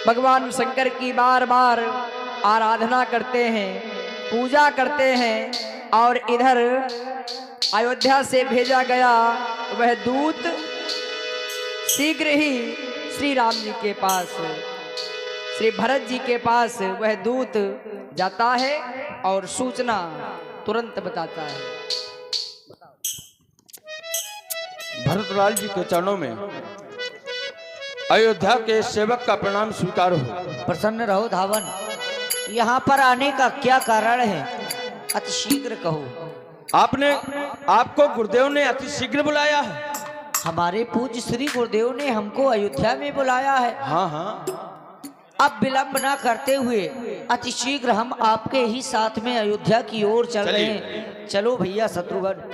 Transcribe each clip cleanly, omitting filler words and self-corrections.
भगवान शंकर की बार बार आराधना करते हैं, पूजा करते हैं। और इधर अयोध्या से भेजा गया वह दूत शीघ्र ही श्री राम जी के पास, श्री भरत जी के पास वह दूत जाता है और सूचना तुरंत बताता है। भरतलाल जी के चरणों में अयोध्या के सेवक का प्रणाम स्वीकार हो। प्रसन्न रहो धावन। यहाँ पर आने का क्या कारण है, अति शीघ्र कहो। आपको गुरुदेव ने अति शीघ्र बुलाया है। हमारे पूज्य श्री गुरुदेव ने हमको अयोध्या में बुलाया है। हाँ हाँ, अब विलंब ना करते हुए अति शीघ्र हम आपके ही साथ में अयोध्या की ओर चल रहे हैं। चलो भैया शत्रुघ्न।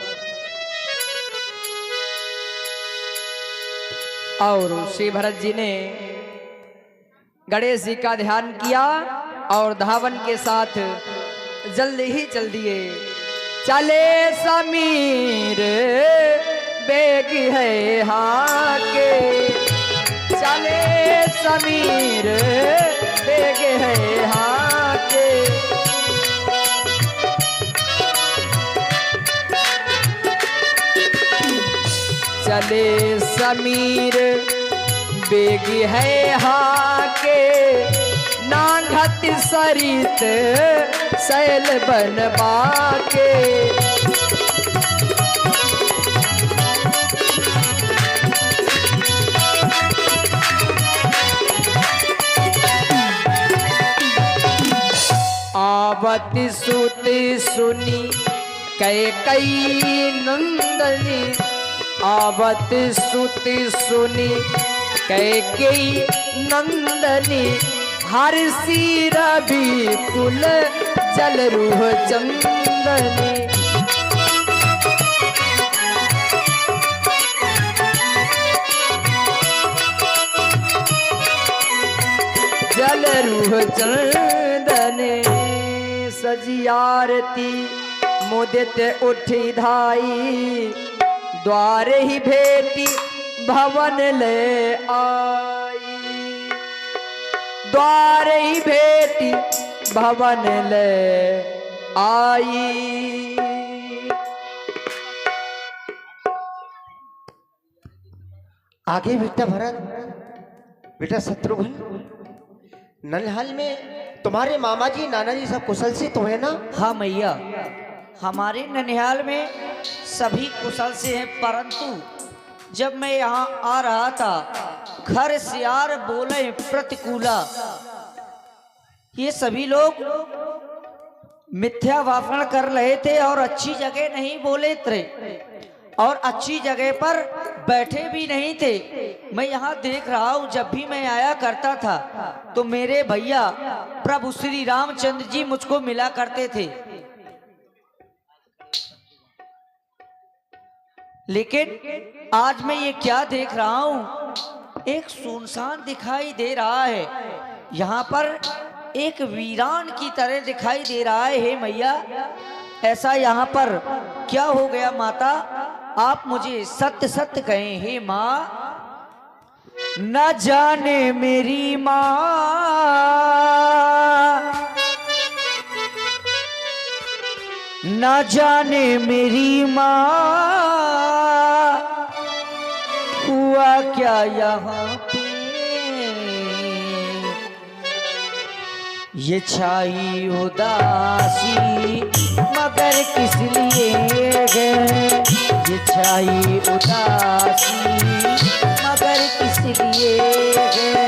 और श्री भरत जी ने गणेश जी का ध्यान किया और धावन के साथ जल्दी ही चल दिए। चले समीर बेग है हाँ के, चले समीर बेग है हाँ के। चले समीर बेग है हाँ के, नांगत सरित शैल बनवा के। आवत सुत सुनी कई नंदनी, आवत सुत सुनी कई नंदनी। हर्षि रवि कुल जल रूह चंदनी। जल रूह चंदनी। सजी आरती मुदित उठी धाई, द्वार ही भेटी भवन ले आई। द्वार ही भेटी भवन ले आई। आगे बेटा भरत, बेटा शत्रुघ्न, ननिहाल में तुम्हारे मामा जी नाना जी सब कुशल से तो है ना? हाँ मैया, हमारे ननिहाल में सभी कुशल से हैं, परंतु जब मैं यहाँ आ रहा था घर सियार बोले प्रतिकूला। ये सभी लोग मिथ्या वापण कर रहे थे और अच्छी जगह नहीं बोले थे और अच्छी जगह पर बैठे भी नहीं थे। मैं यहाँ देख रहा हूँ, जब भी मैं आया करता था तो मेरे भैया प्रभु श्री रामचंद्र जी मुझको मिला करते थे, लेकिन आज मैं ये क्या देख रहा हूँ, एक सुनसान दिखाई दे रहा है। यहाँ पर एक वीरान की तरह दिखाई दे रहा है। हे मैया, ऐसा यहाँ पर क्या हो गया माता, आप मुझे सत्य सत्य कहें। हे माँ, न जाने मेरी माँ, न जाने मेरी माँ, हुआ क्या यहाँ पे। ये छाई उदासी मगर किस लिए गए, ये छाई उदासी मगर किस लिए गए।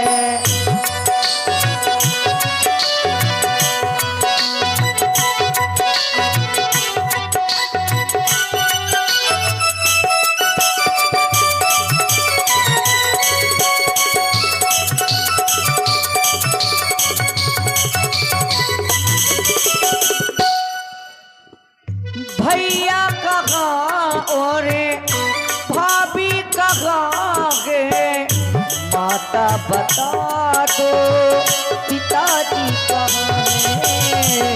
भैया कहाँ और भाभी कहाँ गए, माता बता दो पिताजी कहाँ हैं,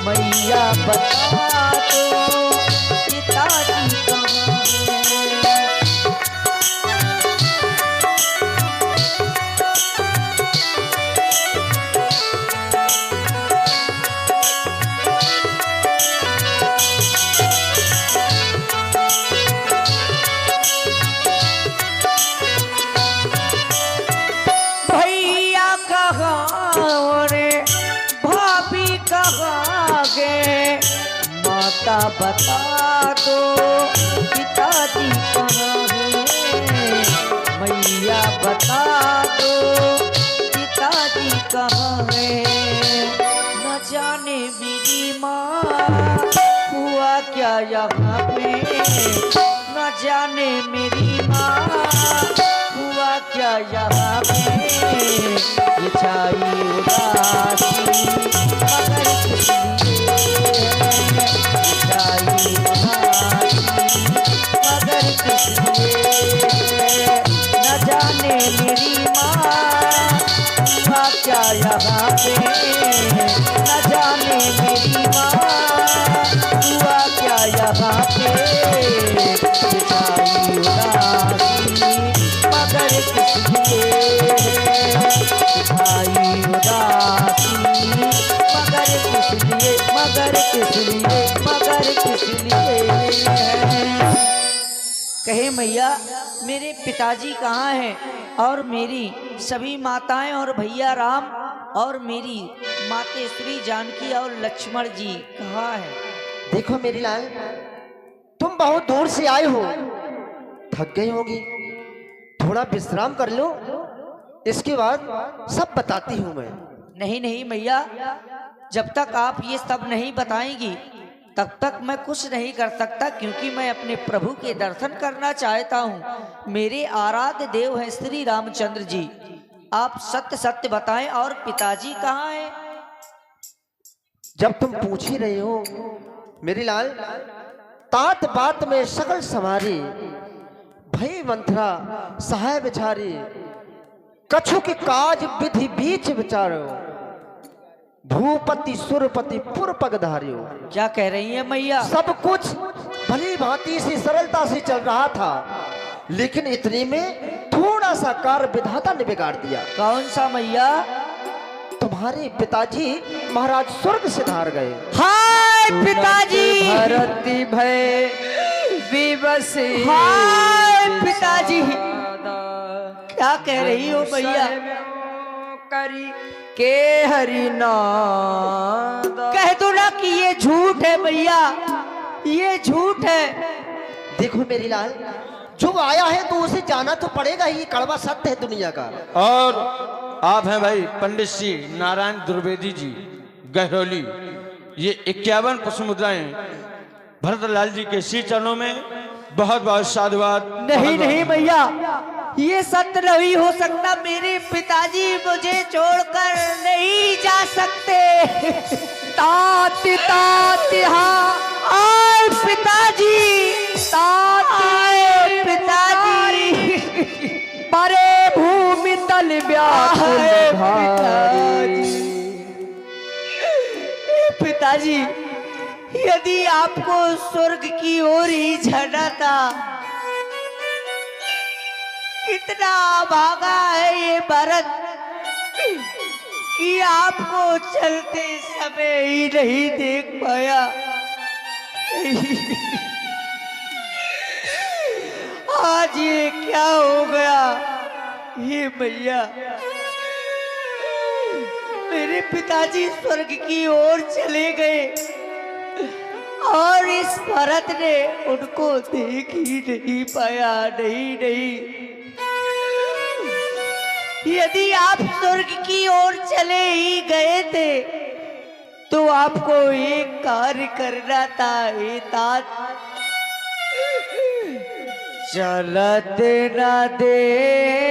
मैया बता दो पिताजी कहाँ हैं। मैया बता दो पिताजी कहाँ है, मैया बता दो पिताजी कहाँ है। न जाने मेरी माँ हुआ क्या यहाँ पे, न जाने मेरी माँ हुआ क्या यहाँ पे। ये छाई उदासी मगर किस लिए है, ये छाई उदासी मगर किस लिए है। न जाने मेरी माँ हुआ क्या यहाँ पे, न जाने मेरी माँ हुआ क्या यहाँ पे। ये छाई उदासी मगर किस लिए है, छाई उदासी मगर किस लिए, मगर किस लिए, मगर किस लिए है। कहे मैया मेरे पिताजी कहाँ हैं और मेरी सभी माताएं और भैया राम और मेरी माते श्री जानकी और लक्ष्मण जी कहाँ हैं। देखो मेरी लाल, तुम बहुत दूर से आए हो, थक गई होगी, थोड़ा विश्राम कर लो, इसके बाद सब बताती हूँ मैं। नहीं नहीं मैया, जब तक आप ये सब नहीं बताएंगी तब तक मैं कुछ नहीं कर सकता, क्योंकि मैं अपने प्रभु के दर्शन करना चाहता हूँ। मेरे आराध्य देव हैं श्री रामचंद्र जी, आप सत्य सत्य बताएं और पिताजी कहाँ हैं। जब तुम पूछ ही रहे हो मेरी लाल, तात बात में सकल समारी, भई मंथरा सहाय बिचारी, कछु के काज विधि बीच विचारो, भूपति सुरपति पुर पगधारियो। क्या कह रही है मैया। सब कुछ भली भांति से सरलता से चल रहा था, लेकिन इतने में थोड़ा सा कार्य विधाता ने बिगाड़ दिया। कौन सा मैया। तुम्हारे पिताजी महाराज स्वर्ग से धार गए। हाय पिताजी, भरती भय विवश, हाय पिताजी। क्या कह रही हो मैया। करी के हरि नाम। कह दो ना कि ये झूठ है मैया, ये झूठ है। देखो मेरी लाल, जो आया है तो उसे जाना तो पड़ेगा ही, कड़वा सत्य है दुनिया का। और आप हैं भाई पंडित श्री नारायण द्विवेदी जी गहरौली। ये 51 पुष्प मुद्राएं भरतलाल जी के श्री चरणों में बहुत बहुत साधुवाद। नहीं नहीं भैया, ये सत्य नहीं हो सकता। मेरे पिताजी मुझे छोड़कर नहीं जा सकते। ताति ताति हाँ आए पिताजी, ताति पिताजी। परे भूमि तल व्याकुल भारी। पिताजी, यदि आपको स्वर्ग की ओर ही जाना था, कितना भागा है ये भरत कि आपको चलते समय ही नहीं देख पाया। आज ये क्या हो गया। ये भैया, मेरे पिताजी स्वर्ग की ओर चले गए और इस भरत ने उनको देख ही नहीं पाया। नहीं नहीं, यदि आप स्वर्ग की ओर चले ही गए थे तो आपको एक कार्य करना था। हे तात, चलत न देखन,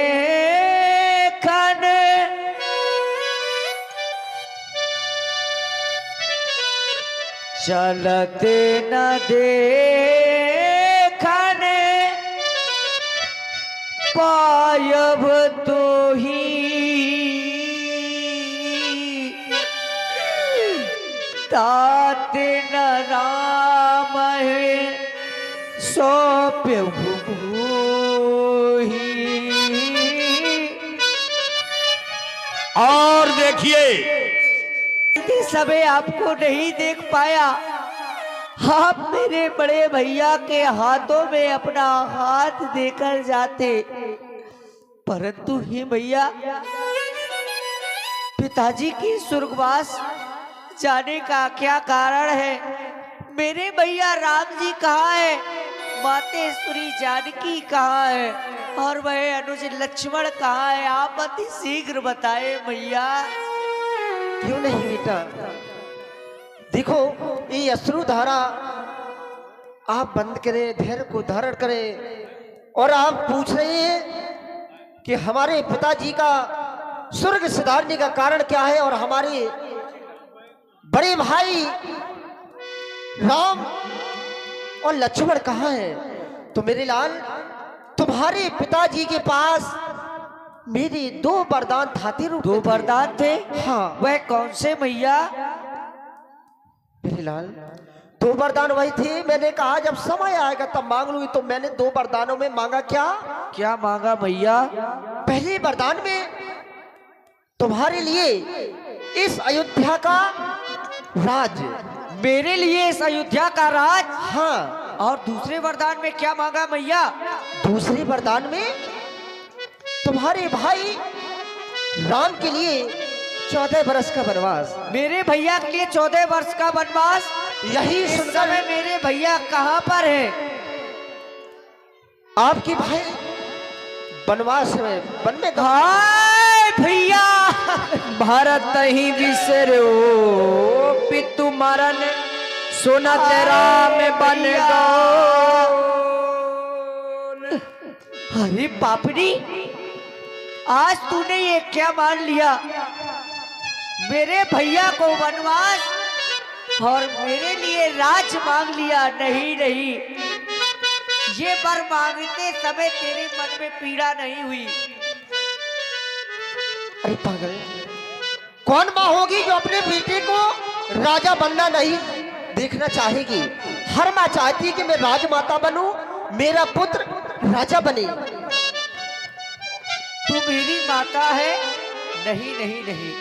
चलत न देखन, पायब तो ही तात न राम है सौंप्य और देखिए, सबे आपको नहीं देख पाया। आप मेरे बड़े भैया के हाथों में अपना हाथ देकर जाते, परंतु हे भैया, पिताजी की स्वर्गवास जाने का क्या कारण है मेरे भैया राम जी कहाँ है, मातेश्वरी जानकी कहाँ है, और वह अनुज लक्ष्मण कहाँ है? आप अति शीघ्र बताए भैया। क्यों नहीं बेटा, देखो ये अश्रुधारा आप बंद करें, धैर्य को धारण करें। और आप पूछ रहे हैं कि हमारे पिताजी का स्वर्ग सिधारने का कारण क्या है, और हमारे बड़े भाई राम और लक्ष्मण कहाँ हैं? तो मेरे लाल, तुम्हारे पिताजी के पास मेरे 2 वरदान थे। 2 वरदान थे? हाँ। वह कौन से भैया? मेरे लाल 2 वरदान वही थे, मैंने कहा जब समय आएगा तब मांग लूंगी। तो मैंने 2 वरदानों में मांगा क्या? क्या मांगा भैया? पहले वरदान में तुम्हारे लिए इस अयोध्या का राज। मेरे लिए इस अयोध्या का राज? हाँ। और दूसरे वरदान में क्या मांगा भैया? दूसरे वरदान में तुम्हारे भाई राम के लिए 14 वर्ष का वनवास। मेरे भैया के लिए 14 वर्ष का वनवास? यही इस सुनकर समय मेरे भैया कहाँ पर है? आपके भाई वनवास में, वन में। हाय भैया, भरत ही बिसरो पितु मरण, सुनत राम बन गो। अरे पापड़ी, आज तूने ये क्या मान लिया? मेरे भैया को वनवास और मेरे लिए राज मांग लिया। नहीं नहीं, ये वर मांगते समय तेरे मन में पीड़ा नहीं हुई? अरे पागल, कौन माँ होगी जो अपने बेटे को राजा बनना नहीं देखना चाहेगी? हर माँ चाहती है कि मैं राजमाता बनूं, मेरा पुत्र राजा बने। तू मेरी माता है? नहीं नहीं नहीं,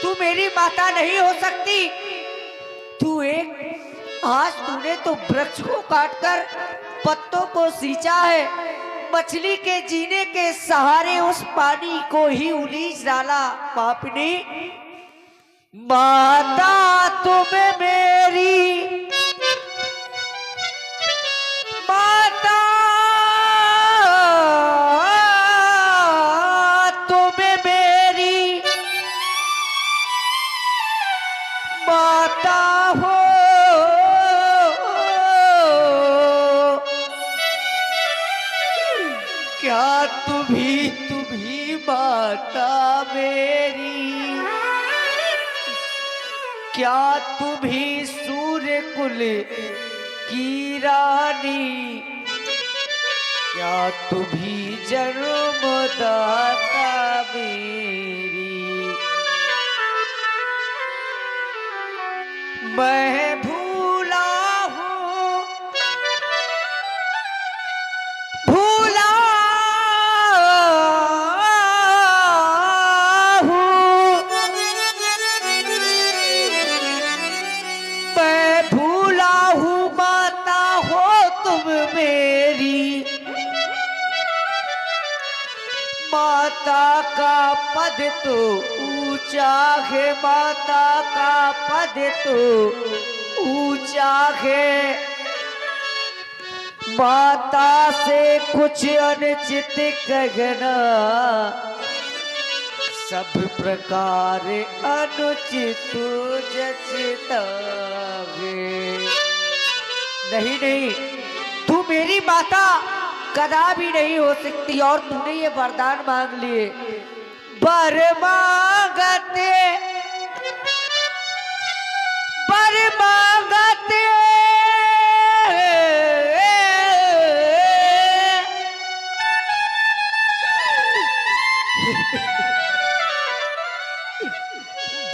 तू मेरी माता नहीं हो सकती। तू एक, आज तूने तो वृक्ष को काटकर पत्तों को सींचा है, मछली के जीने के सहारे उस पानी को ही उलीझ डाला। पापनी, माता तुम्हें मेरी, माता तुम्हें मेरी माता हो, क्या तुम्ही माता मेरी? क्या तुम्ही सूर्य कुल की रानी? क्या तुम्ही जन्मदाता मेरी? मैं भूला हूँ, भूला हूँ, मैं भूला हूँ माता हो तुम मेरी। माता का पद तो ऊंचा है, माता का पद तो ऊंचा है। माता से कुछ अनुचित कहना सब प्रकार अनुचित जचता है। नहीं नहीं, तू मेरी माता कदा भी नहीं हो सकती। और तूने ये वरदान मांग लिए, वर मांगते, वर मांगते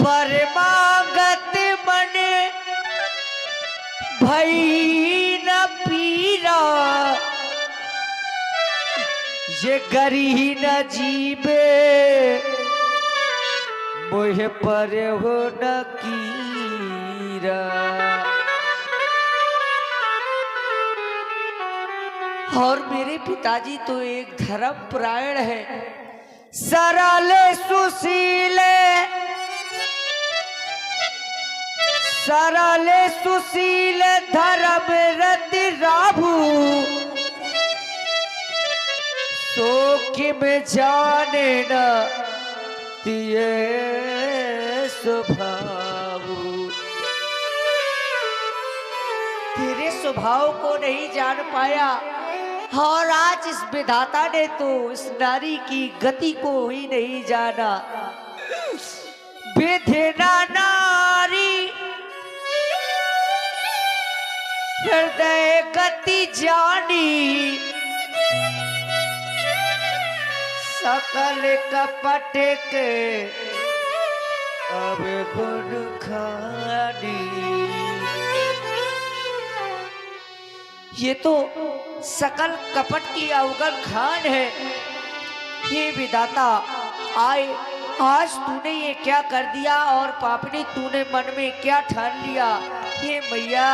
वर मांगत मन भई न पीरा, ये गरी न जीवे मोह पर हो न कीरा। और मेरे पिताजी तो एक धर्म परायण है, सरल सुशील सरल सुशील धर्म रति राभु सोखिम जाने न तिये स्वभाव। तेरे स्वभाव को नहीं जान पाया और आज इस विधाता ने तो इस नारी की गति को ही नहीं जाना। विधिना नारी हृदय गति जानी सकल कपट के अब गुण खानी। ये तो सकल कपट की अवगुण खान है। हे विधाता आए, आज तूने ये क्या कर दिया और पापनी तूने मन में क्या ठान लिया। हे मैया